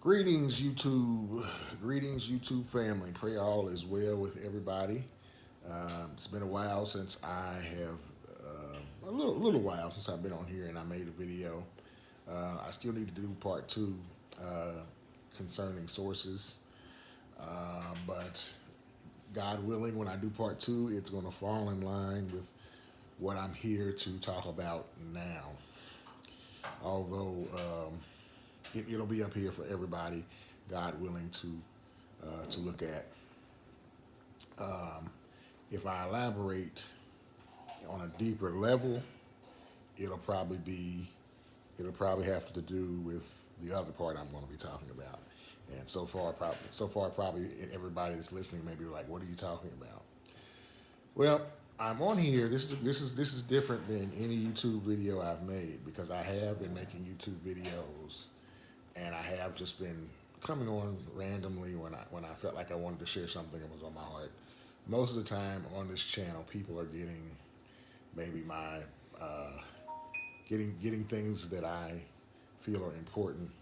Greetings, YouTube. Greetings, YouTube family. Pray all is well with everybody. It's been a while since I have, a little while since I've been on here and I made a video. I still need to do part two concerning sources, but God willing, when I do part two, it's going to fall in line with what I'm here to talk about now. Although it'll be up here for everybody, God willing, to look at. If I elaborate on a deeper level, it'll probably be it'll probably have to do with the other part I'm going to be talking about. And so far, probably everybody that's listening may be like, "What are you talking about?" Well, I'm on here. This is different than any YouTube video I've made because I have been making YouTube videos, and I have just been coming on randomly when I felt like I wanted to share something that was on my heart. Most of the time on this channel, people are getting maybe my getting things that I feel are important.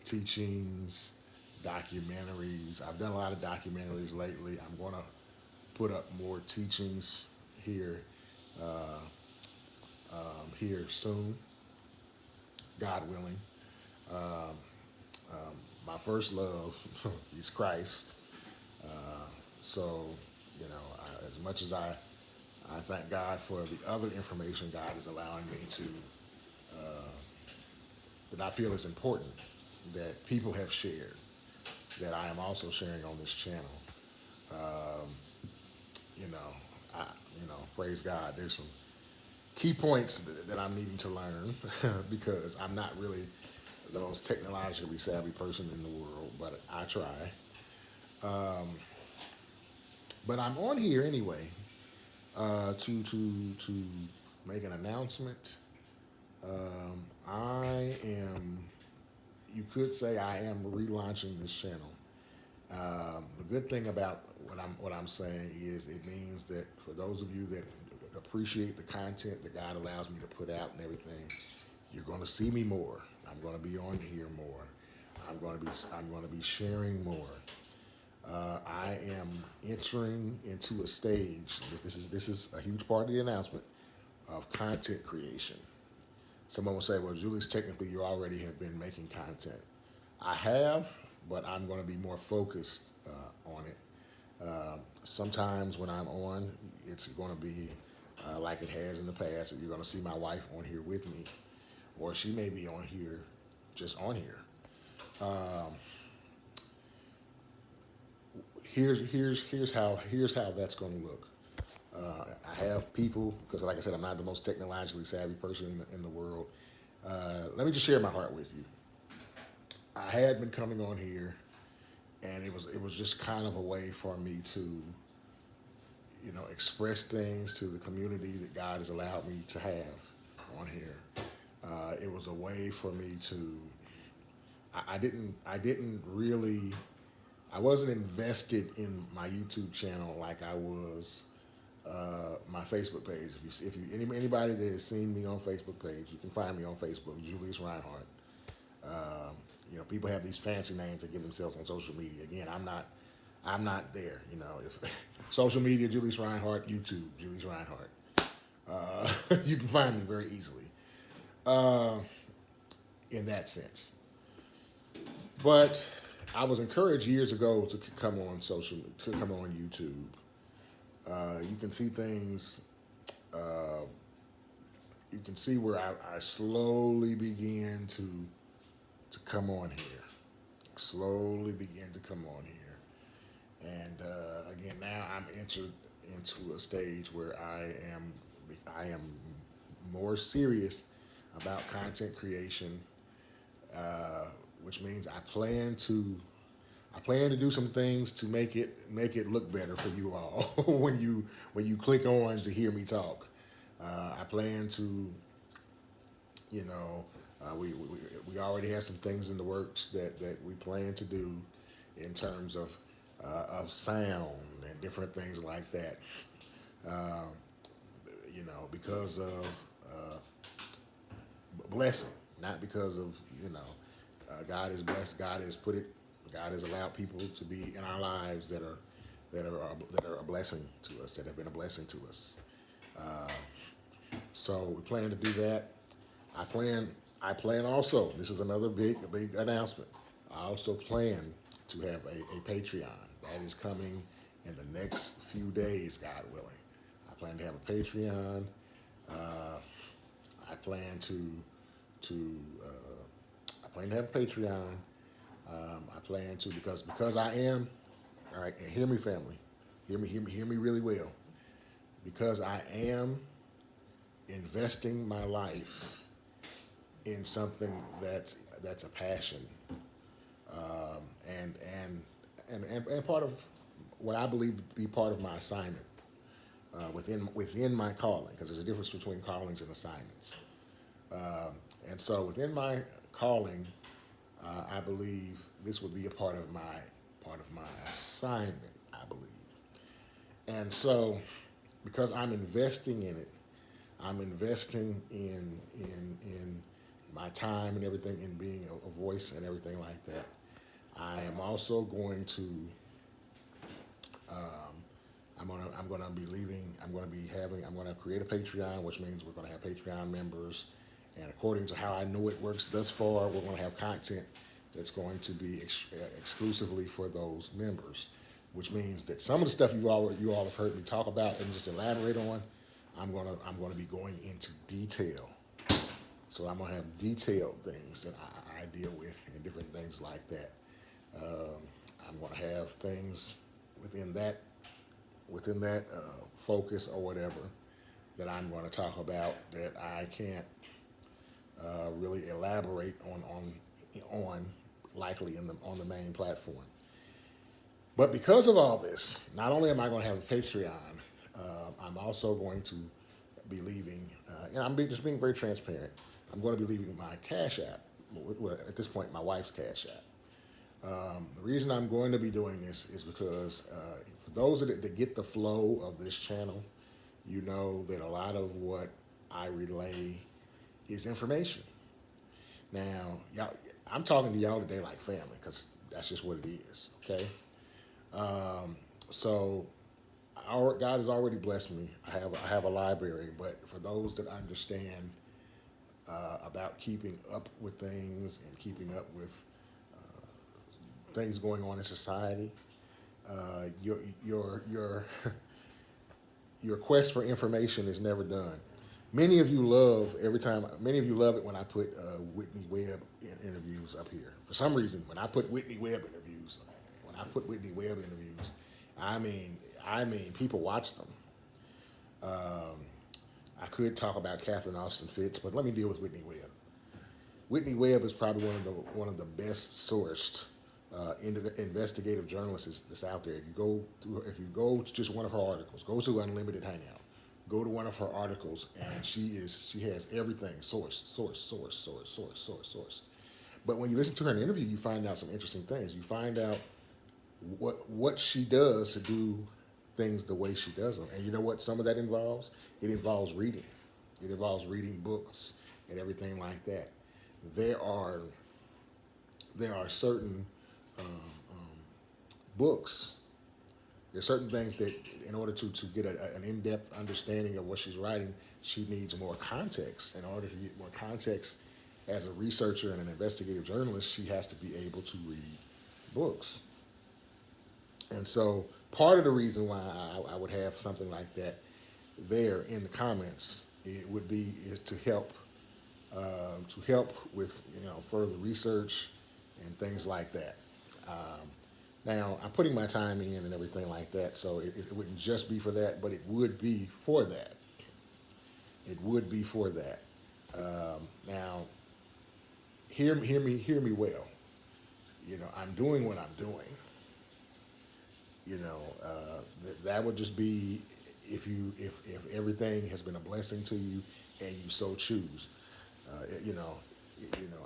Teachings, documentaries. I've done a lot of documentaries lately. I'm gonna put up more teachings here here soon, God willing. My first love is Christ. So, as much as I thank God for the other information God is allowing me to, that I feel is important, that people have shared, that I am also sharing on this channel. Um, you know, praise God. There's some key points that I'm needing to learn because I'm not really the most technologically savvy person in the world, but I try. Um, but I'm on here anyway to make an announcement. I am. You could say I am relaunching this channel. The good thing about what I'm saying is it means that for those of you that appreciate the content that God allows me to put out and everything, you're going to see me more. I'm going to be on here more. I'm going to be sharing more. I am entering into a stage. This is a huge part of the announcement of content creation. Someone will say, "Well, Julius, technically you already have been making content." I have, but I'm going to be more focused on it. Sometimes when I'm on, it's going to be like it has in the past. You're going to see my wife on here with me, or she may be on here, just on here. Here's how that's going to look. I have people because, like I said, I'm not the most technologically savvy person in the world. Let me just share my heart with you. I had been coming on here, and it was just kind of a way for me to express things to the community that God has allowed me to have on here. It was a way for me to. I didn't really. I wasn't invested in my YouTube channel like I was my Facebook page. Anybody that has seen me on Facebook page, you can find me on Facebook, Julius Reinhardt. People have these fancy names they give themselves on social media. Again, I'm not there. If social media, Julius Reinhardt, YouTube, Julius Reinhardt. You can find me very easily in that sense. But I was encouraged years ago to come on YouTube. You can see things. You can see where I slowly began to come on here. Slowly begin to come on here. And again, now I'm entered into a stage where I am more serious about content creation, which means I plan to do some things to make it look better for you all when you click on to hear me talk. I plan to, you know, we already have some things in the works that we plan to do in terms of sound and different things like that. Uh, because of blessing, not because of God is blessed. God has allowed people to be in our lives that are a blessing to us, that have been a blessing to us. So we plan to do that. I plan. I plan also. This is another big announcement. I also plan to have a Patreon that is coming in the next few days, God willing. I plan to have a Patreon. I plan to I plan to have a Patreon. I plan to because I am all right. And hear me, family. Hear me really well. Because I am investing my life in something that's a passion, and and part of what I believe to be part of my assignment within my calling, because there's a difference between callings and assignments. And so within my calling, I believe this would be a part of my assignment. I believe, and so because I'm investing in it, I'm investing in my time and everything, in being a voice and everything like that. I am also going to I'm gonna be leaving. I'm gonna create a Patreon, which means we're gonna have Patreon members. And according to how I know it works thus far, we're gonna have content that's going to be exclusively for those members, which means that some of the stuff you all have heard me talk about and just elaborate on, I'm gonna be going into detail. So I'm gonna have detailed things that I deal with and different things like that. I'm gonna have things within that focus or whatever that I'm going to talk about that I can't really elaborate on likely on the main platform. But because of all this, not only am I going to have a Patreon, I'm also going to be leaving, and just being very transparent. I'm going to be leaving my Cash App. Well, at this point, my wife's Cash App. The reason I'm going to be doing this is because for those that get the flow of this channel, you know that a lot of what I relay is information. Now, y'all, I'm talking to y'all today like family because that's just what it is. Okay, so God has already blessed me. I have a library, but for those that understand about keeping up with things and keeping up with things going on in society, your your quest for information is never done. Many of you love Many of you love it when I put Whitney Webb interviews up here. For some reason, when I put Whitney Webb interviews, I mean, people watch them. I could talk about Catherine Austin Fitts, but let me deal with Whitney Webb. Whitney Webb is probably one of the best sourced investigative journalists that's out there. If you go to just one of her articles, go to Unlimited Hangout, go to one of her articles, and she has everything sourced. But when you listen to her in an interview, you find out some interesting things. You find out what she does to do things the way she does them. And you know what some of that involves? It involves reading. It involves reading books and everything like that. There are certain books. There's certain things that, in order to get an in-depth understanding of what she's writing, she needs more context. In order to get more context, as a researcher and an investigative journalist, she has to be able to read books. And so part of the reason why I would have something like that there in the comments, is to help with further research and things like that. Now I'm putting my time in and everything like that, so it wouldn't just be for that, but it would be for that. It would be for that. Now, hear me well. I'm doing what I'm doing. That would just be if everything has been a blessing to you and you so choose.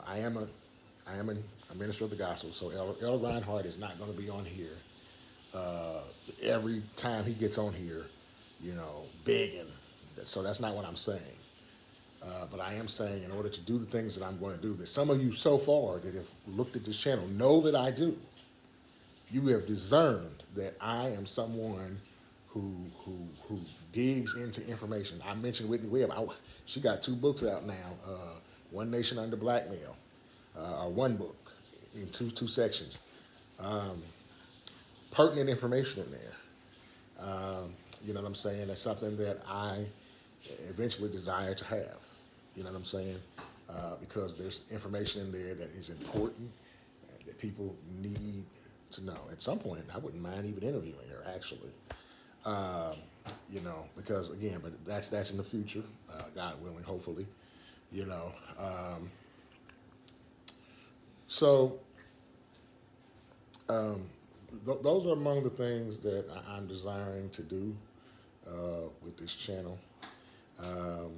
I am a minister of the gospel, so Elder Reinhardt is not going to be on here every time he gets on here, begging. So that's not what I'm saying. But I am saying, in order to do the things that I'm going to do, that some of you so far that have looked at this channel know that I do, you have discerned that I am someone who digs into information. I mentioned Whitney Webb. She got 2 books out now. One Nation Under Blackmail, or one book in two sections. Pertinent information in there. You know what I'm saying? That's something that I eventually desire to have. You know what I'm saying? Because there's information in there that is important, that people need to know. At some point, I wouldn't mind even interviewing her, actually. You know, because again, but that's in the future, God willing, hopefully. You know, so those are among the things that I'm desiring to do with this channel. Um,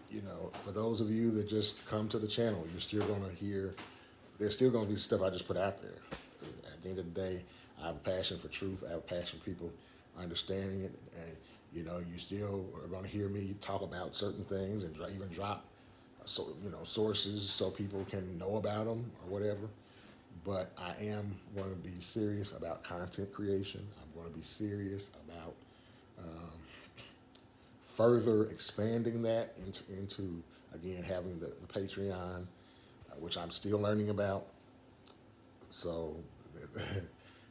you know, for those of you that just come to the channel, you're still going to hear, there's still going to be stuff I just put out there. At the end of the day, I have a passion for truth. I have a passion for people understanding it. And, you know, you still are going to hear me talk about certain things and even drop, sources so people can know about them or whatever. But I am going to be serious about content creation. I'm going to be serious about further expanding that into again, having the Patreon, which I'm still learning about. So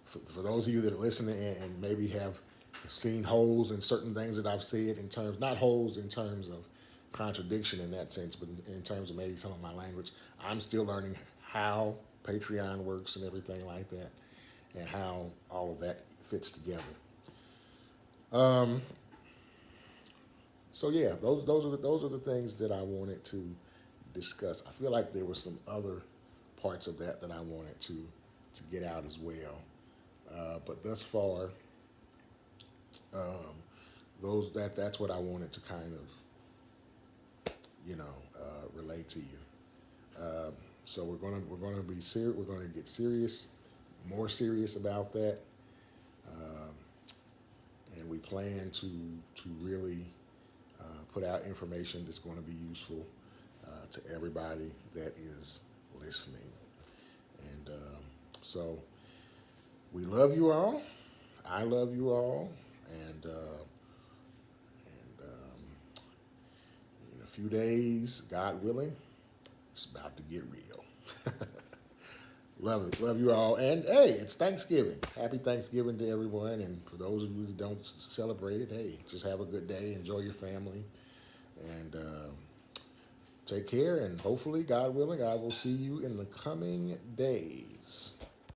for those of you that are listening and maybe have seen holes in certain things that I've said, in terms, not holes in terms of contradiction in that sense, but in terms of maybe some of my language, I'm still learning how Patreon works and everything like that, and how all of that fits together. So yeah, those are the things that I wanted to discuss. I feel like there were some other parts of that I wanted to get out as well. But thus far, that's what I wanted to kind of relate to you. So we're gonna be serious. We're gonna get serious, more serious about that, and we plan to really put out information that's going to be useful to everybody that is listening. And so we love you all. I love you all, and in a few days, God willing, it's about to get real. Love it. Love you all. And hey, it's Thanksgiving. Happy Thanksgiving to everyone. And for those of you that don't celebrate it, hey, just have a good day. Enjoy your family. And take care. And hopefully, God willing, I will see you in the coming days.